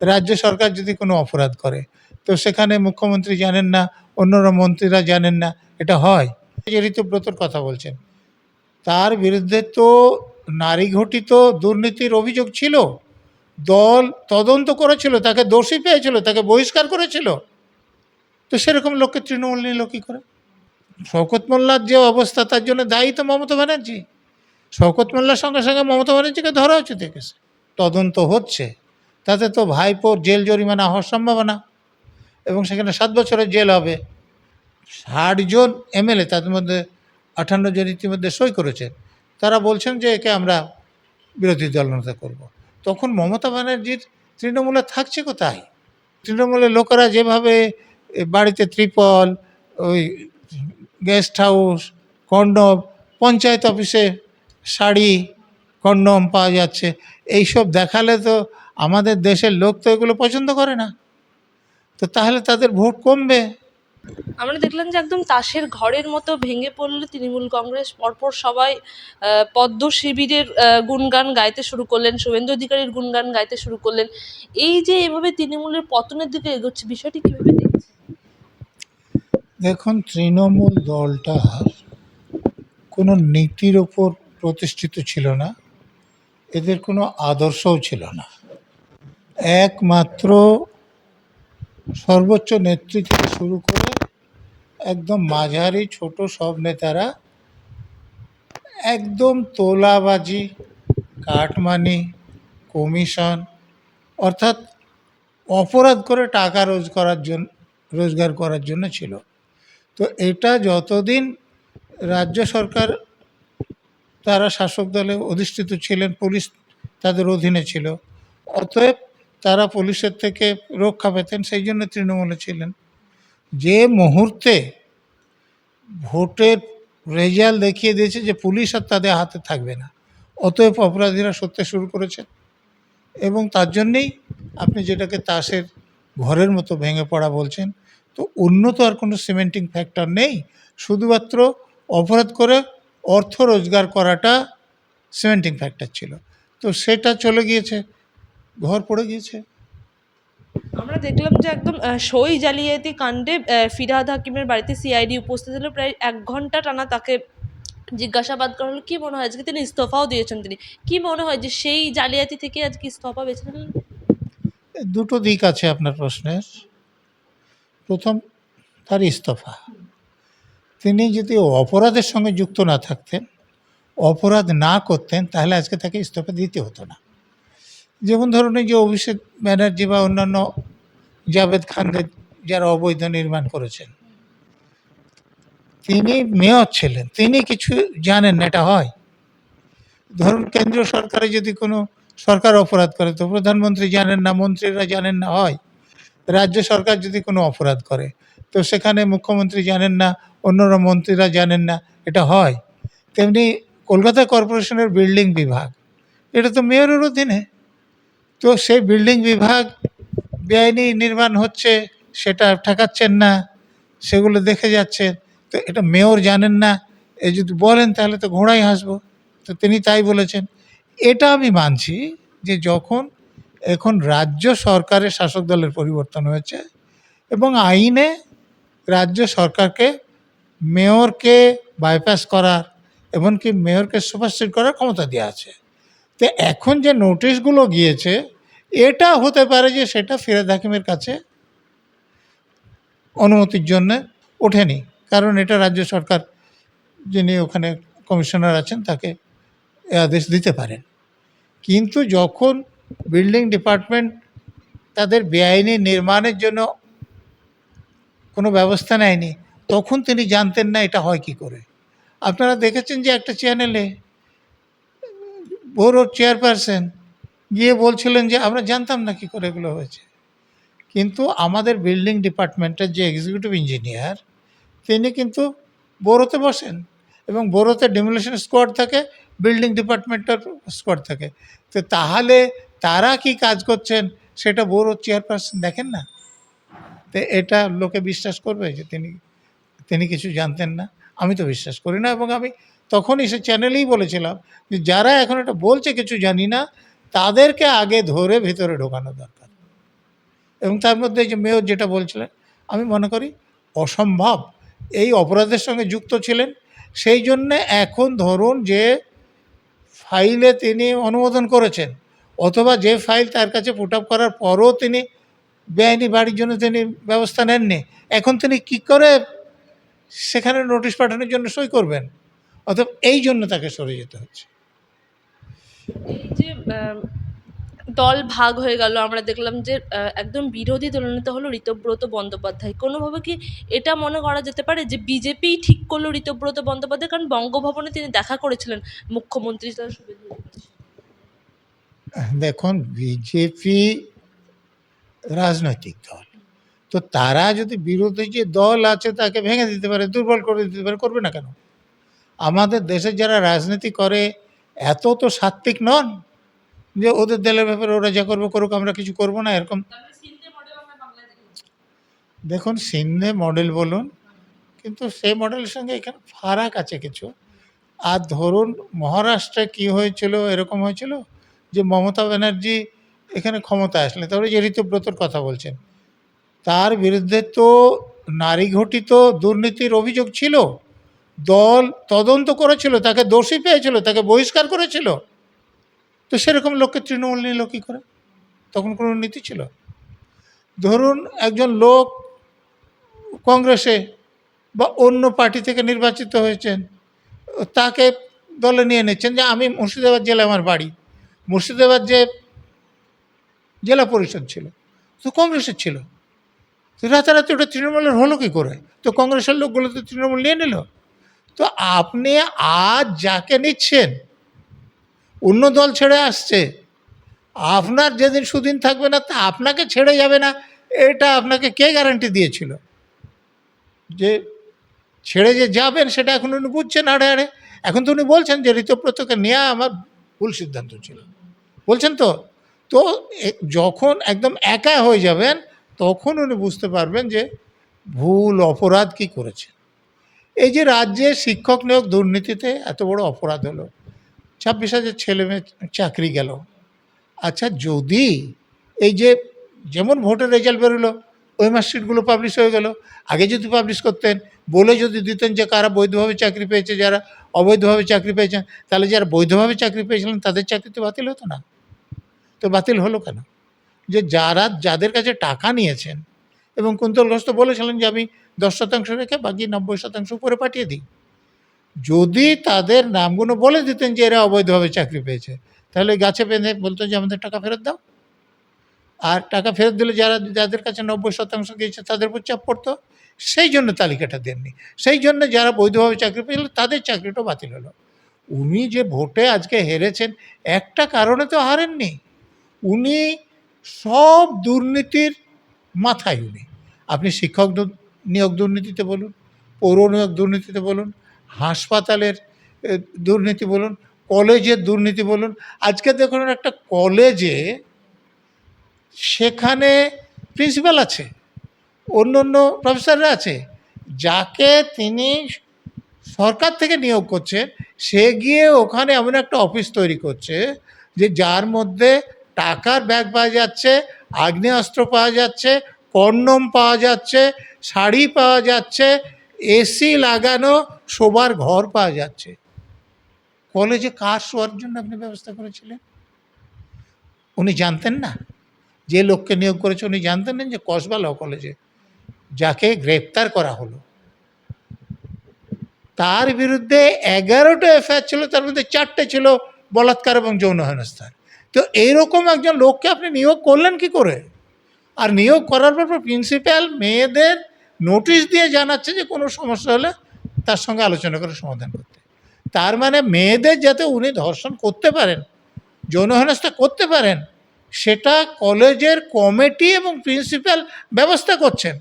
রাজ্য সরকার যদি কোনো অপরাধ করে, তো সেখানে মুখ্যমন্ত্রী জানেন না, অন্যরা মন্ত্রীরা জানেন না, এটা হয়? যে ঋতব্রতর কথা বলছেন, তার বিরুদ্ধে তো নারী ঘটিত দুর্নীতির অভিযোগ ছিল, দল তদন্ত করেছিল, তাকে দোষী পেয়েছিল, তাকে বহিষ্কার করেছিল। তো সেরকম লোককে তৃণমূল নিল কী করে? শওকত মোল্লার যে অবস্থা, তার জন্য দায়ী তো মমতা ব্যানার্জি। শওকত মোল্লার সঙ্গে সঙ্গে মমতা ব্যানার্জিকে ধরা উচিত দেখেছে। তদন্ত হচ্ছে, তাতে তো ভাইপোর জেল জরিমানা হওয়ার সম্ভাবনা, এবং সেখানে 7 বছরের জেল হবে। 60 জন এমএলএ, তাদের মধ্যে 58 জন ইতিমধ্যে সই করেছেন, তারা বলছেন যে একে আমরা বিরোধী দলনেতা করব। তখন মমতা ব্যানার্জির তৃণমূলে থাকছে কোথায়? তৃণমূলের লোকেরা যেভাবে বাড়িতে ত্রিপল, ওই গেস্ট হাউস, কন্ডম, পঞ্চায়েত অফিসে শাড়ি, কন্ডম পাওয়া যাচ্ছে, এইসব দেখালে তো আমাদের দেশের লোক তো এগুলো পছন্দ করে না। তো তাহলে তাদের ভোট কমবে। আমরা দেখলাম যে একদম তাসের ঘরের মতো ভেঙে পড়লে তৃণমূল কংগ্রেস। পরপর সবাই পদ্ম শিবিরের গুণগান গাইতে শুরু করলেন, শুভেন্দু অধিকারীর গুণগান গাইতে শুরু করলেন। এই যে এভাবে তৃণমূলের পতনের দিকে এগোচ্ছে, বিষয়টি কিভাবে দেখছেন? দেখুন, তৃণমূল দলটা কোনো নীতির ওপর প্রতিষ্ঠিত ছিল না, এদের কোনো আদর্শও ছিল না। একমাত্র সর্বোচ্চ নেতৃত্ব থেকে শুরু করে একদম মাঝারি ছোট সব নেতারা একদম তোলাবাজি, কাটমানি, কমিশন, অর্থাৎ অপরাধ করে টাকা রোজগার করার জন্য ছিল। তো এটা যতদিন রাজ্য সরকার, তারা শাসক দলে অধিষ্ঠিত ছিলেন, পুলিশ তাদের অধীনে ছিল, অতএব তারা পুলিশের থেকে রক্ষা পেতেন, সেই জন্য তৃণমূলে ছিলেন। যে মুহূর্তে ভোটের রেজাল্ট দেখিয়ে দিয়েছে যে পুলিশ আর তাদের হাতে থাকবে না, অতএব অপরাধীরা সরতে শুরু করেছে। এবং তার জন্যেই আপনি যেটাকে তাসের ঘরের মতো ভেঙে পড়া বলছেন, তো উন্নত আর কোনো সিমেন্টিং ফ্যাক্টর নেই, শুধুমাত্র অপরাধ করে অর্থ রোজগার করাটা সিমেন্টিং ফ্যাক্টর ছিল। তো সেটা চলে গিয়েছে, ঘর পড়ে গিয়েছে। আমরা দেখলাম যে একদম সই জালিয়াতি কাণ্ডে ফিরহাদ হাকিমের বাড়িতে সিআইডি উপস্থিত হলো, প্রায় 1 ঘন্টা টানা তাকে জিজ্ঞাসাবাদ করা হলো। কি মনে হয়, আজকে তিনি ইস্তফাও দিয়েছেন, তিনি কি মনে হয় যে সেই জালিয়াতি থেকে আজকে ইস্তফা বেছে নিলেন? দুটো দিক আছে আপনার প্রশ্নের। প্রথম, তার ইস্তফা। তিনি যদি অপরাধের সঙ্গে যুক্ত না থাকতেন, অপরাধ না করতেন, তাহলে আজকে তাকে ইস্তফা দিতে হতো না। যেমন ধরুন, এই যে অভিষেক ব্যানার্জি বা অন্যান্য জাভেদ খানদের যারা অবৈধ নির্মাণ করেছেন, তিনি মেয়র ছিলেন, তিনি কিছু জানেন না এটা হয়? ধরুন, কেন্দ্রীয় সরকারে যদি কোনো সরকার অপরাধ করে, তো প্রধানমন্ত্রী জানেন না, মন্ত্রীরা জানেন না, হয়? রাজ্য সরকার যদি কোনো অপরাধ করে, তো সেখানে মুখ্যমন্ত্রী জানেন না, অন্যরা মন্ত্রীরা জানেন না, এটা হয়? তেমনি কলকাতা কর্পোরেশনের বিল্ডিং বিভাগ, এটা তো মেয়রের অধীনে। তো সেই বিল্ডিং বিভাগ বেআইনি নির্মাণ হচ্ছে, সেটা ঠেকাচ্ছেন না, সেগুলো দেখে যাচ্ছেন, তো এটা মেয়র জানেন না, এ যদি বলেন তাহলে তো ঘোড়াই হাসবো। তো তিনি তাই বলেছেন। এটা আমি মানছি যে যখন এখন রাজ্য সরকারের শাসক দলের পরিবর্তন হয়েছে এবং আইনে রাজ্য সরকারকে মেয়রকে বাইপাস করার, এমনকি মেয়রকে সুপারসিড করার ক্ষমতা দেওয়া আছে। তো এখন যে নোটিশগুলো গিয়েছে, এটা হতে পারে যে সেটা ফিরহাদ হাকিমের কাছে অনুমতির জন্য ওঠেনি, কারণ এটা রাজ্য সরকার, যিনি ওখানে কমিশনার আছেন, তাকে এ আদেশ দিতে পারেন। কিন্তু যখন বিল্ডিং ডিপার্টমেন্ট তাদের বেআইনি নির্মাণের জন্য কোনো ব্যবস্থা নেয়নি, তখন তিনি জানতেন না এটা হয় কি করে। আপনারা দেখেছেন যে একটা চ্যানেলে বড়োর চেয়ারপারসন গিয়ে বলছিলেন যে আমরা জানতাম না কী করে এগুলো হয়েছে। কিন্তু আমাদের বিল্ডিং ডিপার্টমেন্টের যে এক্সিকিউটিভ ইঞ্জিনিয়ার, তিনি কিন্তু বড়োতে বসেন, এবং বড়োতে ডেমোলিশন স্কোয়াড থাকে, বিল্ডিং ডিপার্টমেন্টের স্কোয়াড থাকে। তো তাহলে তারা কি কাজ করছেন সেটা বড়ো চেয়ারপারসন দেখেন না? তো এটা লোকে বিশ্বাস করবে যে তিনি কিছু জানতেন না? আমি তো বিশ্বাস করি না। এবং আমি তখনই সে চ্যানেলেই বলেছিলাম যে যারা এখন এটা বলছে কিছু জানি না, তাদেরকে আগে ধরে ভেতরে ঢোকানো দরকার। এবং তার মধ্যে এই যে মেয়র যেটা বলছিলেন, আমি মনে করি অসম্ভব এই অপরাধের সঙ্গে যুক্ত ছিলেন। সেই জন্যে এখন ধরুন যে ফাইলে তিনি অনুমোদন করেছেন, অথবা যে ফাইল তার কাছে পুট আপ করার পরও তিনি বেআইনি বাড়ির জন্য তিনি ব্যবস্থা নেননি, এখন তিনি কি করে সেখানে নোটিশ পাঠানোর জন্য সই করবেন? অতএব এই জন্য তাকে সরে যেতে হচ্ছে। এই যে দল ভাগ হয়ে গেল, আমরা দেখলাম যে একদম বিরোধী দলনেতা হলো ঋতব্রত বন্দ্যোপাধ্যায়। কোনোভাবে কি এটা মনে করা যেতে পারে যে বিজেপি ঠিক করলো ঋতব্রত বন্দ্যোপাধ্যায়? কারণ বঙ্গভবনে তিনি দেখা করেছিলেন মুখ্যমন্ত্রী তার শুভেন্দু অধিকারীর সাথে। দেখুন, বিজেপি রাজনৈতিক দল, তো তারা যদি বিরোধী যে দল আছে তাকে ভেঙে দিতে পারে, দুর্বল করে দিতে পারে, করবে না কেন? আমাদের দেশে যারা রাজনীতি করে এত তো সাত্ত্বিক নন যে ওদের দলের ব্যাপারে ওরা যা করবে করুক, আমরা কিছু করব না, এরকম। দেখুন, সিন্ধে মডেল বলুন, কিন্তু সেই মডেলের সঙ্গে এখানে ফারাক আছে কিছু। আর ধরুন মহারাষ্ট্রে কি হয়েছিল, এরকম হয়েছিল যে মমতা ব্যানার্জি এখানে ক্ষমতায় আসলে, তারপরে যে ঋতব্রতর কথা বলছেন, তার বিরুদ্ধে তো নারী ঘটিত দুর্নীতির অভিযোগ ছিল, দল তদন্ত করেছিল, তাকে দোষী পেয়েছিল, তাকে বহিষ্কার করেছিল। তো সেরকম লোককে তৃণমূল নিল কী করে? তখন কোনো নীতি ছিল? ধরুন একজন লোক কংগ্রেসে বা অন্য পার্টি থেকে নির্বাচিত হয়েছেন, তাকে দলে নিয়ে নিচ্ছেন যে আমি মুর্শিদাবাদ জেলায় আমার বাড়ি, মুর্শিদাবাদ যে জেলা পরিষদ ছিল তো কংগ্রেসের ছিল, তো রাতারাতি ওটা তৃণমূলের হলো কী করে? তো কংগ্রেসের লোকগুলো তো তৃণমূল নিয়ে নিল। তো আপনি আজ যাকে নিচ্ছেন অন্য দল ছেড়ে আসছে, আপনার যেদিন সুদিন থাকবে না তা আপনাকে ছেড়ে যাবে না, এটা আপনাকে কে গ্যারান্টি দিয়েছিল? যে ছেড়ে যে যাবেন সেটা এখন উনি বুঝছেন আড়ে আড়ে। এখন তো উনি বলছেন যে ঋতব্রতকে নেওয়া আমার ভুল সিদ্ধান্ত ছিল, বলছেন তো। তো যখন একদম একা হয়ে যাবেন তখন উনি বুঝতে পারবেন যে ভুল অপরাধ কি করেছে। এই যে রাজ্যে শিক্ষক নিয়োগ দুর্নীতিতে এত বড় অপরাধ হলো, 26,000 ছেলে মেয়ে চাকরি গেল। আচ্ছা, যদি এই যে যেমন ভোটের রেজাল্ট বেরোলো, ওই মার্কশিটগুলো পাবলিশ হয়ে গেল, আগে যদি পাবলিশ করতেন, বলে যদি দিতেন যে কারা বৈধভাবে চাকরি পেয়েছে, যারা অবৈধভাবে চাকরি পেয়েছেন, তাহলে যারা বৈধভাবে চাকরি পেয়েছিলেন তাদের চাকরি তো বাতিল হতো না। তো বাতিল হলো কেন? যে যাদের কাছে টাকা নিয়েছেন, এবং কুন্তল ঘোষ তো বলেছিলেন যে আমি 10% রেখে বাকি 90% উপরে পাঠিয়ে দিই। যদি তাদের নামগুলো বলে দিতেন যে এরা অবৈধভাবে চাকরি পেয়েছে, তাহলে গাছে বেঁধে বলতো যে আমাদের টাকা ফেরত দাও। আর টাকা ফেরত দিলে যাদের কাছে 90% গিয়েছে তাদের উপর চাপ পড়তো। সেই জন্য তালিকাটা দেননি, সেই জন্য যারা বৈধভাবে চাকরি পেয়েছিল তাদের চাকরিটাও বাতিল হলো। উনি যে ভোটে আজকে হেরেছেন, একটা কারণে তো হারেননি, উনি সব দুর্নীতির মাথায় উনি। আপনি শিক্ষক নিয়োগ দুর্নীতিতে বলুন, পৌর নিয়োগ দুর্নীতিতে বলুন, হাসপাতালের দুর্নীতি বলুন, কলেজের দুর্নীতি বলুন। আজকে দেখুন একটা কলেজে সেখানে প্রিন্সিপাল আছে, অন্য অন্য প্রফেসররা আছে, যাকে তিনি সরকার থেকে নিয়োগ করছেন, সে গিয়ে ওখানে এমন একটা অফিস তৈরি করছে যে যার মধ্যে টাকার ব্যাগ পাওয়া যাচ্ছে, আগ্নেয়াস্ত্র পাওয়া যাচ্ছে, কন্ডম পাওয়া যাচ্ছে, শাড়ি পাওয়া যাচ্ছে, এসি লাগানো শোবার ঘর পাওয়া যাচ্ছে। কলেজে কার শোয়ার জন্য আপনি ব্যবস্থা করেছিলেন? উনি জানতেন না? যে লোককে নিয়োগ করেছে উনি জানতেন না যে কসবা ল কলেজে যাকে গ্রেপ্তার করা হলো তার বিরুদ্ধে 11টা এফআইআর ছিল, তার মধ্যে 4টে ছিল বলাৎকার এবং যৌন হেনস্থার। তো এইরকম একজন লোককে আপনি নিয়োগ করলেন কি করে? আর নিয়োগ করার পর প্রিন্সিপাল মেয়েদের নোটিশ দিয়ে জানাচ্ছে যে কোনো সমস্যা হলে তার সঙ্গে আলোচনা করে সমাধান করতে। তার মানে মেয়েদের যাতে উনি ধর্ষণ করতে পারেন, যৌন হেনস্থা করতে পারেন, সেটা কলেজের কমিটি এবং প্রিন্সিপাল ব্যবস্থা করছেন।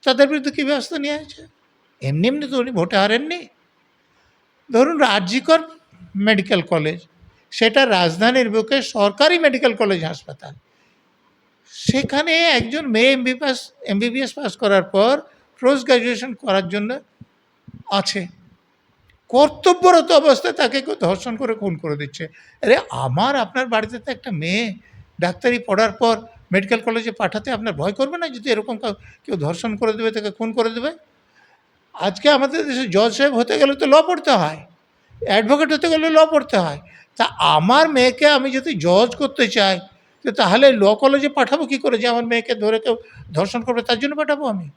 তাদের বিরুদ্ধে কী ব্যবস্থা নেওয়া হয়েছে? এমনি এমনি তো উনি ভোটে হারেননি। ধরুন আর.জি.কর মেডিকেল কলেজ, সেটা রাজধানীর বুকে সরকারি মেডিকেল কলেজ হাসপাতাল, সেখানে একজন মেয়ে এমবিবিএস পাস করার পর পোস্ট গ্র্যাজুয়েশন করার জন্য আছে, কর্তব্যরত অবস্থায় তাকে কেউ ধর্ষণ করে খুন করে দিচ্ছে। আরে আপনার বাড়িতে তো একটা মেয়ে ডাক্তারি পড়ার পর মেডিকেল কলেজে পাঠাতে আপনার ভয় করবে না যদি এরকম কেউ ধর্ষণ করে দেবে, তাকে খুন করে দেবে? আজকে আমাদের দেশে জজ সাহেব হতে গেলে তো ল পড়তে হয়, অ্যাডভোকেট হতে গেলে ল পড়তে হয়। তা আমার মেয়েকে আমি যদি জজ করতে চাই, তো তাহলে ল কলেজে পাঠাবো কী করে? যে আমার মেয়েকে ধরে কেউ ধর্ষণ করবে তার জন্য পাঠাবো আমি?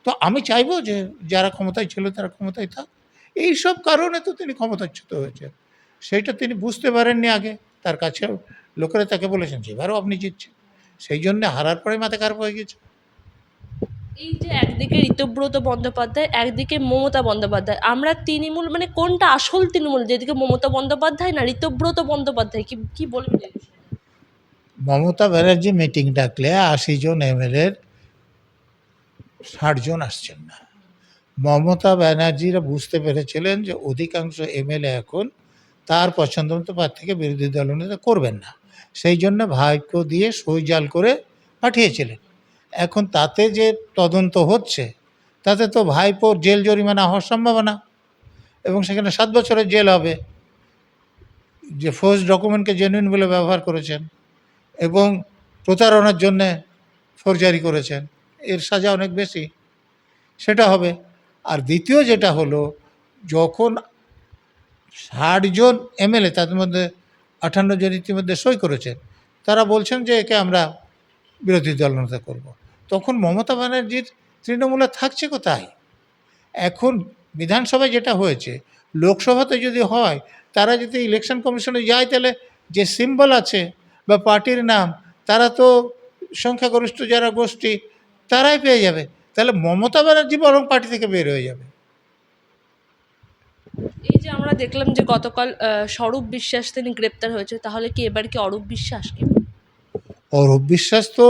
তো আমি চাইবো যে যারা ক্ষমতায় ছিল তারা ক্ষমতায় থাক। এইসব কারণে তো তিনি ক্ষমতাচ্যুত হয়েছেন। সেইটা তিনি বুঝতে পারেননি আগে। তার কাছে লোকেরা তাকে বলেছেন যে এবারও আপনি জিতছেন। সেই জন্যে হারার পরেই মাথা খারাপ হয়ে গেছে। এই যে একদিকে ঋতব্রত বন্দ্যোপাধ্যায়, একদিকে মমতা বন্দ্যোপাধ্যায়, আমরা তৃণমূল মানে কোনটা আসল তৃণমূল, যেদিকে মমতা বন্দ্যোপাধ্যায় না ঋতব্রত বন্দ্যোপাধ্যায়, কি কি বলবেন এই বিষয়ে? মমতা ব্যানার্জি মিটিং ডাকলে ৮০ জন এমএলএর ৬০ জন আসছেন না। মমতা ব্যানার্জিরা বুঝতে পেরেছিলেন যে অধিকাংশ এমএলএ এখন তার পছন্দমতো প্রার্থীকে বিরোধী দলনেতা করবেন না। সেই জন্য ভাইপো দিয়ে সই জাল করে পাঠিয়েছিলেন। এখন তাতে যে তদন্ত হচ্ছে, তাতে তো ভাইপোর জেল জরিমানা হওয়ার সম্ভাবনা, এবং সেখানে ৭ বছরের জেল হবে। যে ফোর্জ ডকুমেন্টকে জেনুইন বলে ব্যবহার করেছেন এবং প্রতারণার জন্যে ফোর্জারি করেছেন, এর সাজা অনেক বেশি, সেটা হবে। আর দ্বিতীয় যেটা হলো, যখন ৬০ জন এমএলএ, তাদের মধ্যে ৫৮ জন ইতিমধ্যে সই করেছেন, তারা বলছেন যে একে আমরা বিরোধী দলনেতা করব। তখন মমতা ব্যানার্জির তৃণমূলে থাকছে কোথায়? এখন বিধানসভায় যেটা হয়েছে, লোকসভাতে যদি হয়, তারা যদি ইলেকশন কমিশনে যায়, তাহলে যে সিম্বল আছে বা পার্টির নাম, তারা তো সংখ্যাগরিষ্ঠ যারা গোষ্ঠী তারাই পেয়ে যাবে। তাহলে মমতা ব্যানার্জি বরং পার্টি থেকে বের হয়ে যাবে। এই যে আমরা দেখলাম যে গতকাল স্বরূপ বিশ্বাস তিনি গ্রেপ্তার হয়েছে, তাহলে কি এবার কি অরূপ বিশ্বাস কি? অরূপ বিশ্বাস তো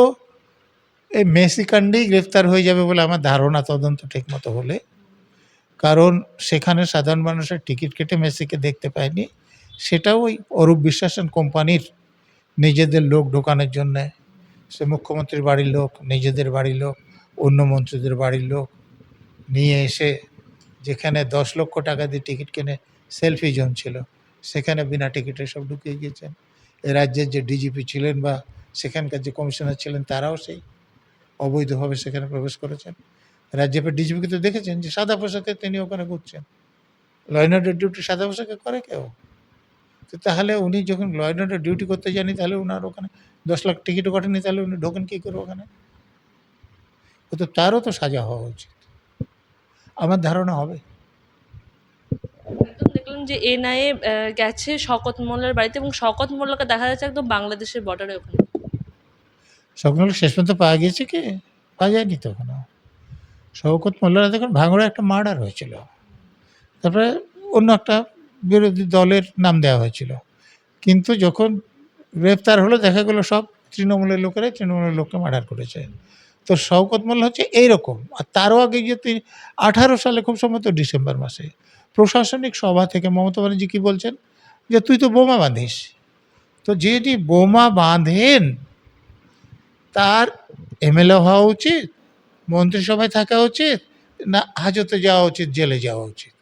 এই মেসি কাণ্ডেই গ্রেফতার হয়ে যাবে বলে আমার ধারণা, তদন্ত ঠিকমতো হলে। কারণ সেখানে সাধারণ মানুষের টিকিট কেটে মেসিকে দেখতে পায়নি। সেটাও ওই অরূপ বিশ্বাস অ্যান্ড কোম্পানির নিজেদের লোক ঢোকানোর জন্যে। সে মুখ্যমন্ত্রীর বাড়ির লোক, নিজেদের বাড়ির লোক, অন্য মন্ত্রীদের বাড়ির লোক নিয়ে এসে যেখানে ১০ লক্ষ টাকা দিয়ে টিকিট কিনে সেলফি জোন ছিল, সেখানে বিনা টিকিটে সব ঢুকিয়ে গিয়েছেন। এ রাজ্যের যে ডিজিপি ছিলেন বা সেখানকার যে কমিশনার ছিলেন, তারাও সেই অবৈধভাবে সেখানে প্রবেশ করেছেন। রাজ্যের ডিজিপিকে তো দেখেছেন যে সাদা পোশাকে তিনি ওখানে ঘুরছেন। ল অ্যান্ড অর্ডার ডিউটি সাদা পোশাকে করে কেউ? তো তাহলে উনি যখন ল অ্যান্ড অর্ডার ডিউটি করতে যাননি, তাহলে উনার ওখানে ১০ লাখ টিকিটও কাটেনি, তাহলে উনি ঢোকেন কী করে ওখানে? ও তো তারও তো সাজা হওয়া উচিত, আমার ধারণা হবে। একদম দেখলাম যে এনআইএ গেছে শওকত মোল্লার বাড়িতে, এবং শওকত মোল্লাকে দেখা যাচ্ছে একদম বাংলাদেশের বর্ডারে ওখানে। সকল শেষ পর্যন্ত পাওয়া গিয়েছে কি? পাওয়া যায়নি তো এখনো। শওকত মোল্লার দেখুন ভাঙড়ে একটা মার্ডার হয়েছিল, তারপরে অন্য একটা বিরোধী দলের নাম দেওয়া হয়েছিল, কিন্তু যখন গ্রেপ্তার হলো দেখা গেলো সব তৃণমূলের লোকেরাই তৃণমূলের লোককে মার্ডার করেছে। তো শওকত মোল্লা হচ্ছে এইরকম। আর তারও আগে যে 18 সালে, খুব সম্ভবত ডিসেম্বর মাসে, প্রশাসনিক সভা থেকে মমতা ব্যানার্জি কী বলছেন, যে তুই তো বোমা বাঁধিস। তো যিনি বোমা বাঁধেন তার এমএলএ হওয়া উচিত, মন্ত্রিসভায় থাকা উচিত, না হাজতে যাওয়া উচিত, জেলে যাওয়া উচিত?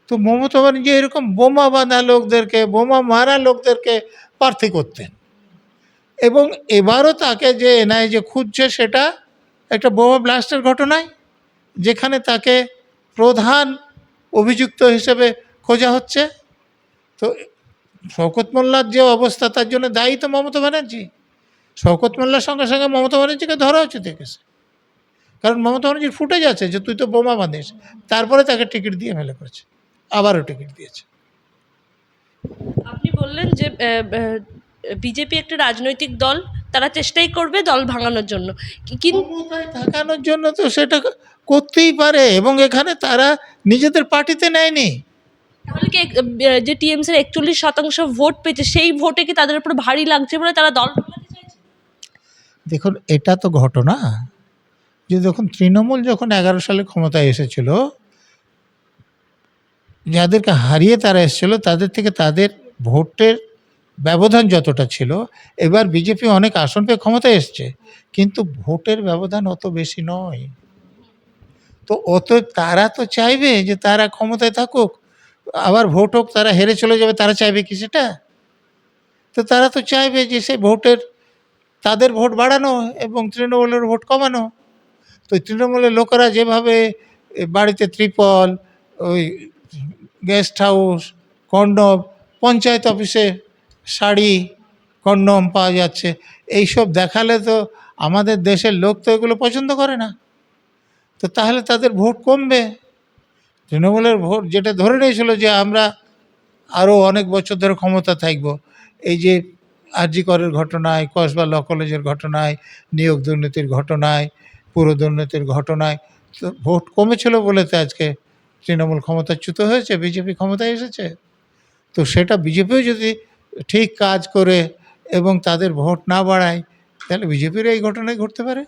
তো মমতা ব্যানার্জি এরকম বোমা বাঁধা লোকদেরকে, বোমা মারা লোকদেরকে প্রার্থী করতেন। এবং এবারও তাকে যে এনআইএ যে খুঁজছে, সেটা একটা বোমা ব্লাস্টের ঘটনায়, যেখানে তাকে প্রধান অভিযুক্ত হিসেবে খোঁজা হচ্ছে। তো শওকত মোল্লার যে অবস্থা, তার জন্য দায়ী তো মমতা ব্যানার্জি। শওকত মোল্লার সঙ্গে সঙ্গে মমতা ব্যানার্জিকে ধরা উচিত দেখেছে, কারণ মমতা ব্যানার্জির ফুটেজ আছে যে তুই তো বোমা বাঁধিস। তারপরে তাকে টিকিট দিয়ে এমএলএ করেছে, আবারও টিকিট দিয়েছে। আপনি বললেন যে বিজেপি একটা রাজনৈতিক দল, তারা চেষ্টাই করবে দল ভাঙানোর জন্য, কিন্তু ক্ষমতায় থাকানোর জন্য তো সেটা করতেই পারে, এবং এখানে তারা নিজেদের পার্টিতে নেয়নি। তাহলে কি যে টিএমসির 41% ভোট পেয়েছে, সেই ভোটে কি তাদের উপর ভারী লাগছে বলে তারা দল ভাঙাতে চাইছে? দেখুন, এটা তো ঘটনা যে যখন তৃণমূল যখন 11 সালে ক্ষমতায় এসেছিল, যাদেরকে হারিয়ে তারা এসেছিল, তাদের থেকে তাদের ভোটের ব্যবধান যতটা ছিল, এবার বিজেপি অনেক আসন পেয়ে ক্ষমতায় এসছে, কিন্তু ভোটের ব্যবধান অত বেশি নয়। তো অতএব তারা তো চাইবে যে তারা ক্ষমতায় থাকুক, আবার ভোট হোক, তারা হেরে চলে যাবে, তারা চাইবে কি সেটা? তো তারা তো চাইবে যে সেই ভোটের তাদের ভোট বাড়ানো এবং তৃণমূলের ভোট কমানো। তো তৃণমূলের লোকেরা যেভাবে বাড়িতে ত্রিপল, ওই গেস্ট হাউস, কন্ডম, পঞ্চায়েত অফিসে শাড়ি, কন্ডম পাওয়া যাচ্ছে, এইসব দেখালে তো আমাদের দেশের লোক তো এগুলো পছন্দ করে না। তো তাহলে তাদের ভোট কমবে। তৃণমূলের ভোট যেটা ধরে নিয়েছিল যে আমরা আরও অনেক বছর ধরে ক্ষমতা থাকব, এই যে আরজি করের ঘটনায়, কসবা ল কলেজের ঘটনায়, নিয়োগ দুর্নীতির ঘটনায়, পুরো দুর্নীতির ঘটনায় তো ভোট কমেছিল বলে তো আজকে তৃণমূল ক্ষমতাচ্যুত হয়েছে, বিজেপি ক্ষমতায় এসেছে। তো সেটা বিজেপিও যদি ঠিক কাজ করে এবং তাদের ভোট না বাড়ায়, তাহলে বিজেপির এই ঘটনাই ঘটতে পারে।